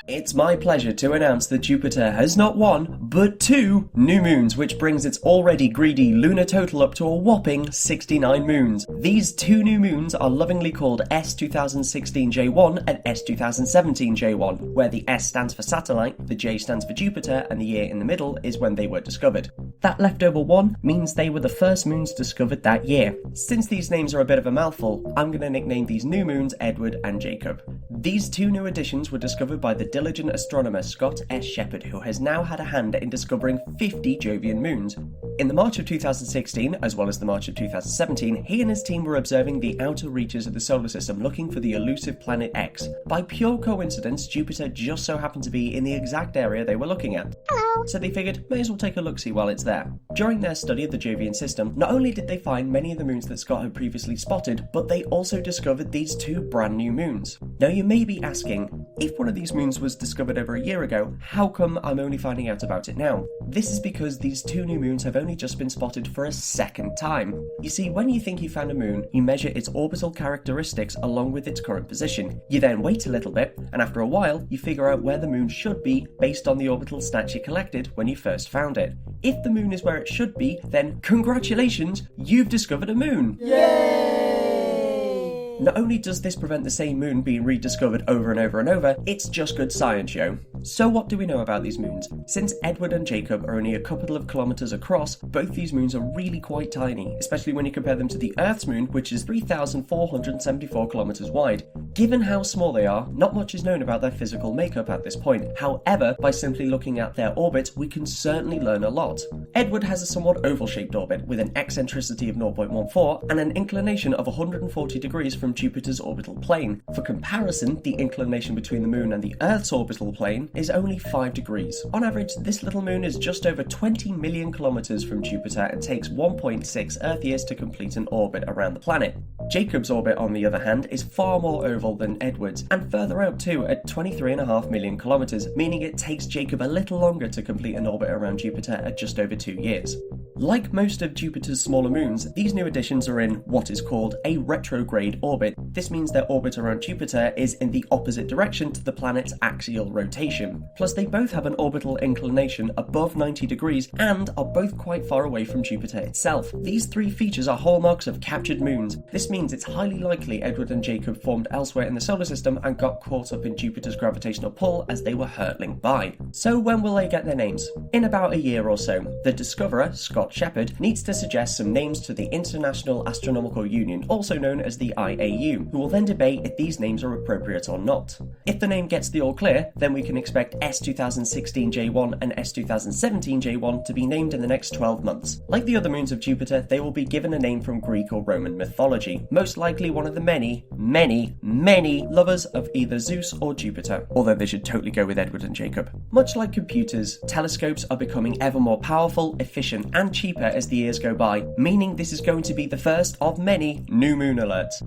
It's my pleasure to announce that Jupiter has not one, but 2 new moons, which brings its already greedy lunar total up to a whopping 69 moons. These 2 new moons are lovingly called S2016J1 and S2017J1, where the S stands for satellite, the J stands for Jupiter, and the year in the middle is when they were discovered. That leftover 1 means they were the first moons discovered that year. Since these names are a bit of a mouthful, I'm going to nickname these new moons Edward and Jacob. These 2 new additions were discovered by the diligent astronomer Scott S. Sheppard, who has now had a hand in discovering 50 Jovian moons. In the March of 2016, as well as the March of 2017, he and his team were observing the outer reaches of the solar system looking for the elusive planet X. By pure coincidence, Jupiter just so happened to be in the exact area they were looking at. So they figured, may as well take a look-see while it's there. During their study of the Jovian System, not only did they find many of the moons that Scott had previously spotted, but they also discovered these 2 brand new moons. Now you may be asking, if one of these moons was discovered over a year ago, how come I'm only finding out about it now? This is because these 2 new moons have only just been spotted for a second time. You see, when you think you found a moon, you measure its orbital characteristics along with its current position. You then wait a little bit, and after a while, you figure out where the moon should be based on the orbital stats you collected when you first found it. If the moon is where it should be, then congratulations, you've discovered a moon! Yay! Not only does this prevent the same moon being rediscovered over and over and over, it's just good science, yo. So what do we know about these moons? Since Edward and Jacob are only a couple of kilometers across, both these moons are really quite tiny, especially when you compare them to the Earth's moon, which is 3,474 kilometers wide. Given how small they are, not much is known about their physical makeup at this point. However, by simply looking at their orbits, we can certainly learn a lot. Edward has a somewhat oval-shaped orbit, with an eccentricity of 0.14 and an inclination of 140 degrees from Jupiter's orbital plane. For comparison, the inclination between the moon and the Earth's orbital plane is only 5 degrees. On average, this little moon is just over 20 million kilometers from Jupiter and takes 1.6 Earth years to complete an orbit around the planet. Jacob's orbit, on the other hand, is far more oval than Edward's, and further out too at 23.5 million kilometers, meaning it takes Jacob a little longer to complete an orbit around Jupiter at just over 2 years. Like most of Jupiter's smaller moons, these new additions are in what is called a retrograde orbit. This means their orbit around Jupiter is in the opposite direction to the planet's axial rotation. Plus, they both have an orbital inclination above 90 degrees and are both quite far away from Jupiter itself. These 3 features are hallmarks of captured moons. This means it's highly likely Edward and Jacob formed elsewhere in the solar system and got caught up in Jupiter's gravitational pull as they were hurtling by. So when will they get their names? In about a year or so. The discoverer, Scott Sheppard, needs to suggest some names to the International Astronomical Union, also known as the IAU, who will then debate if these names are appropriate or not. If the name gets the all clear, then we can expect S2016J1 and S2017J1 to be named in the next 12 months. Like the other moons of Jupiter, they will be given a name from Greek or Roman mythology, most likely one of the many lovers of either Zeus or Jupiter, although they should totally go with Edward and Jacob. Much like computers, telescopes are becoming ever more powerful, efficient, and cheaper as the years go by, meaning this is going to be the first of many new moon alerts.